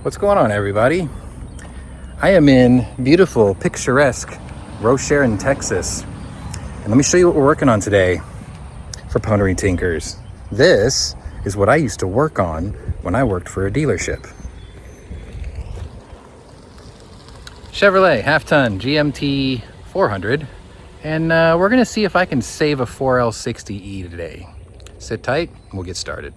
What's going on, everybody? I am in beautiful, picturesque Rochelle, Texas. And let me show you what we're working on today for Pwnery Tinkers. This is what I used to work on when I worked for a dealership. Chevrolet half-ton GMT800. And we're gonna see if I can save a 4L60E today. Sit tight, and we'll get started.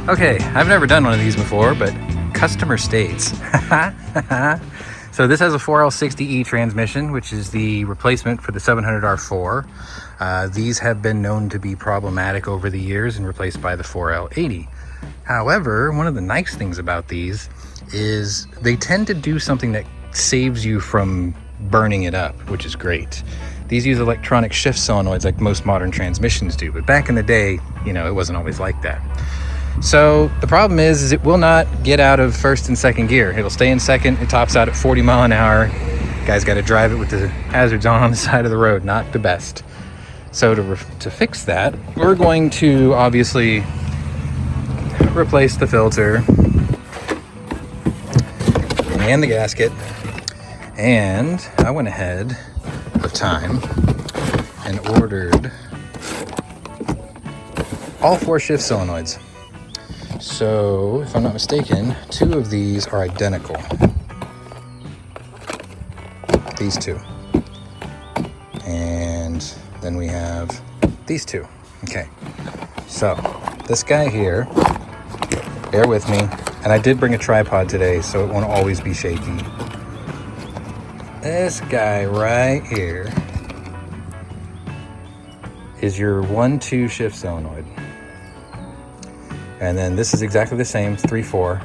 Okay, I've never done one of these before, but customer states. So this has a 4L60E transmission, which is the replacement for the 700R4. These have been known to be problematic over the years and replaced by the 4L80. However, one of the nice things about these is they tend to do something that saves you from burning it up, which is great. These use electronic shift solenoids like most modern transmissions do, but back in the day, you know, it wasn't always like that. So the problem is it will not get out of first and second gear. It'll stay in second. It tops out at 40 mile an hour. Guys got to drive it with the hazards on the side of the road. Not the best. So to fix that, we're going to obviously replace the filter and the gasket. And I went ahead of time and ordered all 4 shift solenoids. So, if I'm not mistaken, 2 of these are identical. These 2. And then we have these 2. Okay. So, this guy here, bear with me. And I did bring a tripod today, so it won't always be shaky. This guy right here is your 1-2 shift solenoid. And then this is exactly the same, 3-4.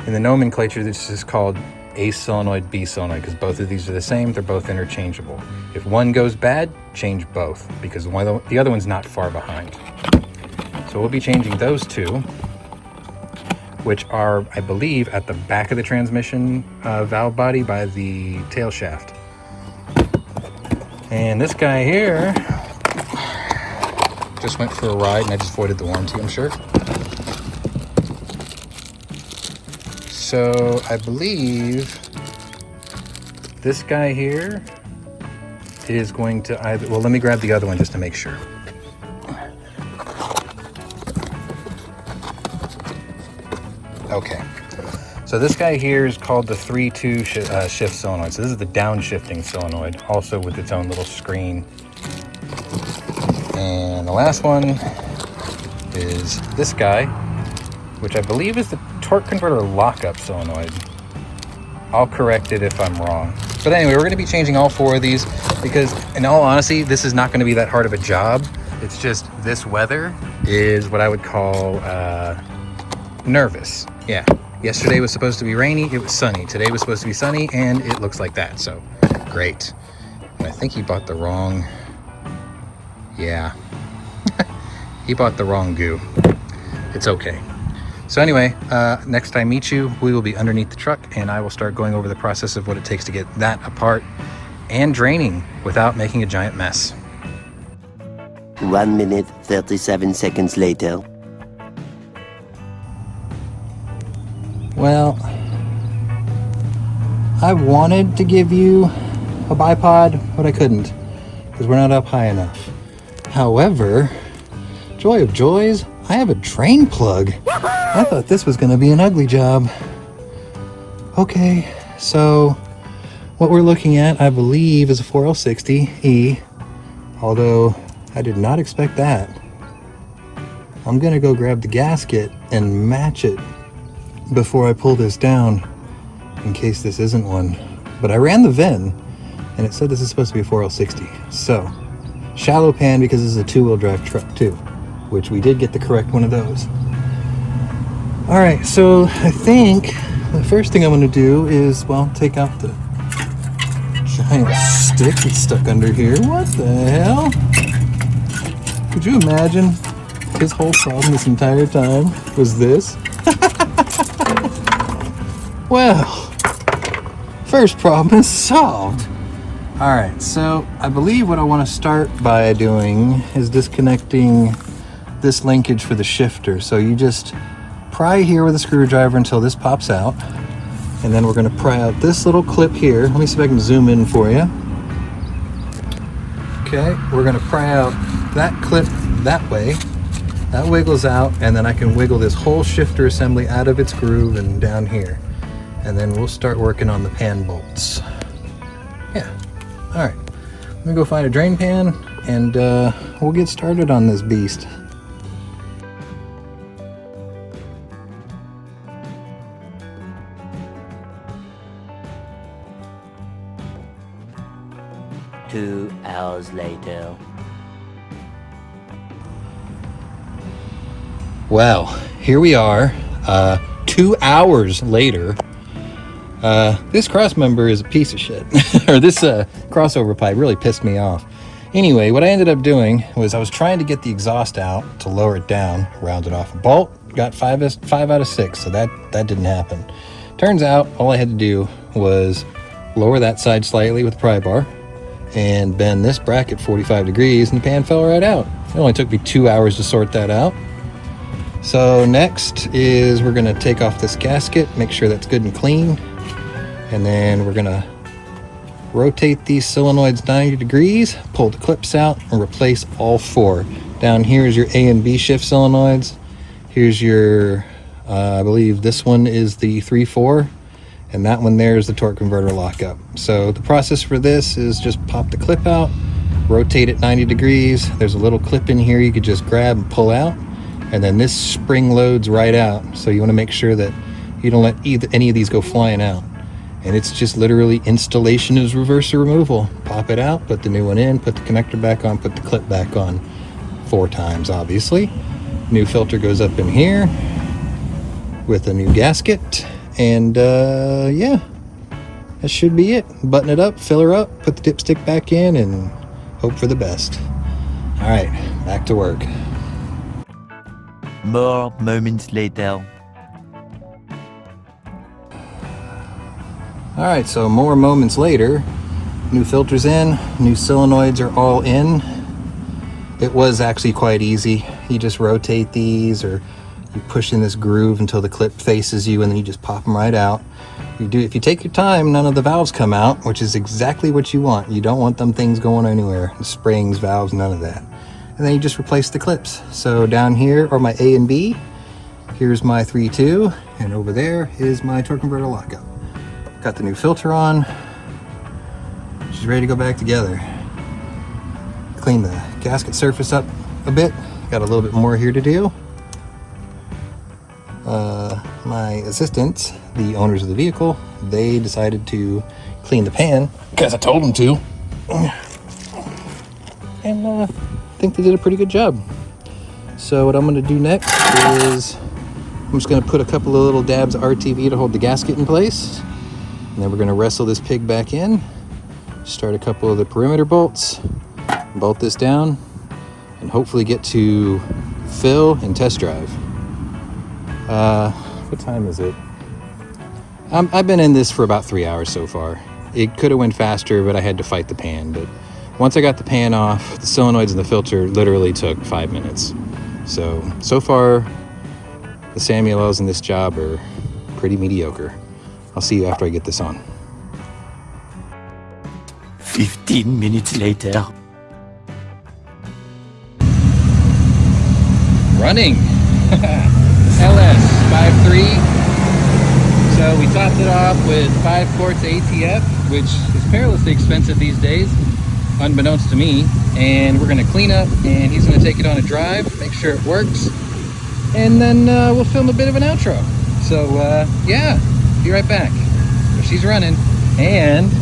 In the nomenclature, this is called A solenoid, B solenoid, because both of these are the same. They're both interchangeable. If one goes bad, change both, because the other one's not far behind. So we'll be changing those 2, which are, I believe, at the back of the transmission valve body by the tail shaft. And this guy here just went for a ride, and I just voided the warranty, I'm sure. So I believe this guy here is going to either, well, let me grab the other one just to make sure. Okay, so this guy here is called the 3-2 shift solenoid. So this is the downshifting solenoid, also with its own little screen. And the last one is this guy, which I believe is the torque converter lockup solenoid. I'll correct it if I'm wrong. But anyway, we're going to be changing all 4 of these because, in all honesty, this is not going to be that hard of a job. It's just this weather is what I would call nervous. Yeah, yesterday was supposed to be rainy. It was sunny. Today was supposed to be sunny, and it looks like that. So, great. And I think he bought the wrong... Yeah. He bought the wrong goo. It's okay. So anyway, next I meet you, we will be underneath the truck and I will start going over the process of what it takes to get that apart and draining without making a giant mess. 1 minute, 37 seconds later. Well, I wanted to give you a bipod, but I couldn't because we're not up high enough. However, joy of joys, I have a drain plug. I thought this was going to be an ugly job. Okay, so what we're looking at, I believe, is a 4L60E, although I did not expect that. I'm going to go grab the gasket and match it before I pull this down in case this isn't one. But I ran the VIN and it said this is supposed to be a 4L60. So, shallow pan because this is a 2-wheel drive truck too, which we did get the correct one of those. All right, so I think the first thing I'm going to do is, well, take out the giant stick that's stuck under here. What the hell? Could you imagine his whole problem this entire time was this? Well, first problem is solved. All right, so I believe what I want to start by doing is disconnecting this linkage for the shifter. So you just pry here with a screwdriver until this pops out. And then we're going to pry out this little clip here. Let me see if I can zoom in for you. Okay, we're going to pry out that clip that way. That wiggles out, and then I can wiggle this whole shifter assembly out of its groove and down here. And then we'll start working on the pan bolts. Yeah, all right. Let me go find a drain pan, and we'll get started on this beast. Two hours later. Well, here we are, 2 hours later. This cross member is a piece of shit. Or this crossover pipe really pissed me off. Anyway, what I ended up doing was I was trying to get the exhaust out to lower it down, round it off a bolt, got 5 out of 6, so that didn't happen. Turns out all I had to do was lower that side slightly with the pry bar and bend this bracket 45 degrees, and the pan fell right out. It only took me 2 hours to sort that out. So next is we're gonna take off this gasket, make sure that's good and clean. And then we're gonna rotate these solenoids 90 degrees, pull the clips out, and replace all 4. Down here is your A and B shift solenoids. Here's your, I believe this one is the 3/4, and that one there is the torque converter lockup. So the process for this is just pop the clip out, rotate it 90 degrees. There's a little clip in here you could just grab and pull out, and then this spring loads right out. So you wanna make sure that you don't let any of these go flying out. And it's just literally installation is reverse removal. Pop it out, put the new one in, put the connector back on, put the clip back on 4 times, obviously. New filter goes up in here with a new gasket. And yeah, that should be it. Button it up, fill her up, put the dipstick back in, and hope for the best. All right, back to work. More moments later. All right, so more moments later, new filters in, new solenoids are all in. It was actually quite easy. You just rotate these, or you push in this groove until the clip faces you, and then you just pop them right out. If you take your time, none of the valves come out, which is exactly what you want. You don't want them things going anywhere. The springs, valves, none of that. And then you just replace the clips. So down here are my A and B. Here's my 3/2, and over there is my torque converter lockup. Got the new filter on. She's ready to go back together. Clean the gasket surface up a bit. Got a little bit more here to do. My assistants, the owners of the vehicle, they decided to clean the pan because I told them to. And I think they did a pretty good job. So what I'm going to do next is I'm just going to put a couple of little dabs of RTV to hold the gasket in place. And then we're going to wrestle this pig back in, start a couple of the perimeter bolts, bolt this down, and hopefully get to fill and test drive. What time is it? I've been in this for about 3 hours so far. It could have went faster, but I had to fight the pan. But once I got the pan off, the solenoids and the filter literally took 5 minutes. So far, the Samuels in this job are pretty mediocre. I'll see you after I get this on. 15 minutes later. Running. LS53. So we topped it off with 5 quarts ATF, which is perilously expensive these days, unbeknownst to me. And we're gonna clean up, and he's gonna take it on a drive, make sure it works, and then we'll film a bit of an outro. So yeah, be right back. So she's running, and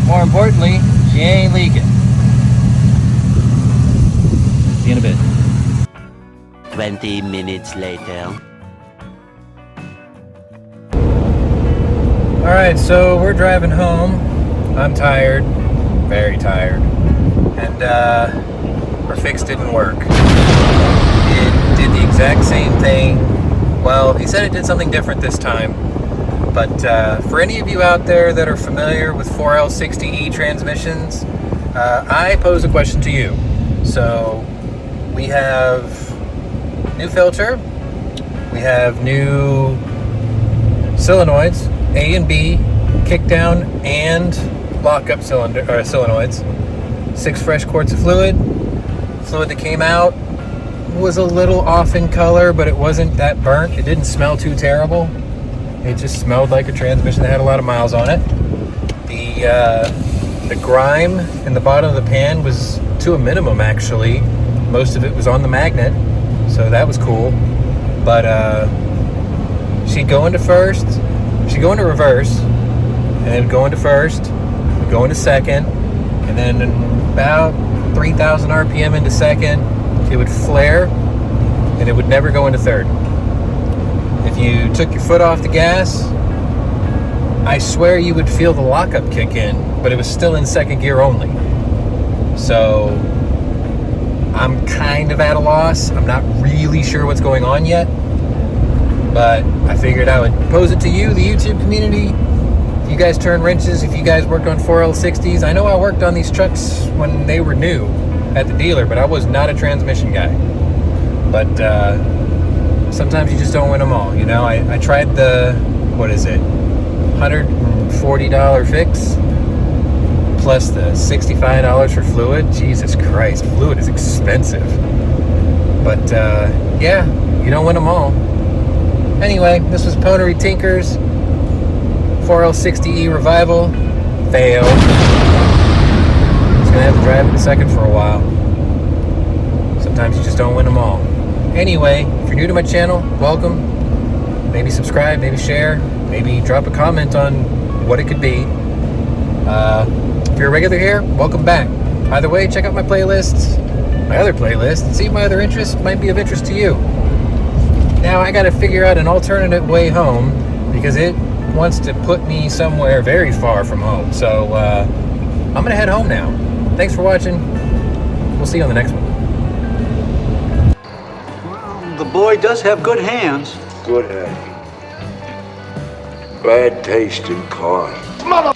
more importantly, she ain't leaking. See you in a bit. 20 minutes later. All right, so we're driving home. I'm tired, very tired, and our fix didn't work. It did the exact same thing. Well, he said it did something different this time, but for any of you out there that are familiar with 4L60E transmissions, I pose a question to you. So we have new filter, we have new solenoids, A and B, kickdown and lockup solenoids, 6 fresh quarts of fluid that came out was a little off in color, but it wasn't that burnt. It didn't smell too terrible. It just smelled like a transmission that had a lot of miles on it. The grime in the bottom of the pan was to a minimum, actually. Most of it was on the magnet, so that was cool. But she'd go into first, she'd go into reverse, and then go into first, go into second, and then about 3,000 RPM into second, it would flare, and it would never go into third. If you took your foot off the gas, I swear you would feel the lockup kick in, but it was still in second gear only. So I'm kind of at a loss. I'm not really sure what's going on yet, but I figured I would pose it to you, the YouTube community. If you guys turn wrenches, if you guys work on 4L60s, I know I worked on these trucks when they were new at the dealer, but I was not a transmission guy. But sometimes you just don't win them all, you know. I tried the, what is it, $140 fix plus the $65 for fluid. Jesus Christ, fluid is expensive. But yeah, you don't win them all. Anyway, this was Pwnery Tinkers 4L60E revival. Fail. Just gonna have to drive it in second for a while. Sometimes you just don't win them all. Anyway, if you're new to my channel, welcome. Maybe subscribe, maybe share, maybe drop a comment on what it could be. If you're a regular here, welcome back. Either way, check out my playlists, my other playlist, and see if my other interests might be of interest to you. Now I gotta figure out an alternative way home because it wants to put me somewhere very far from home. So I'm gonna head home now. Thanks for watching. We'll see you on the next one. Well, the boy does have good hands. Good hand. Bad taste in cars. Mother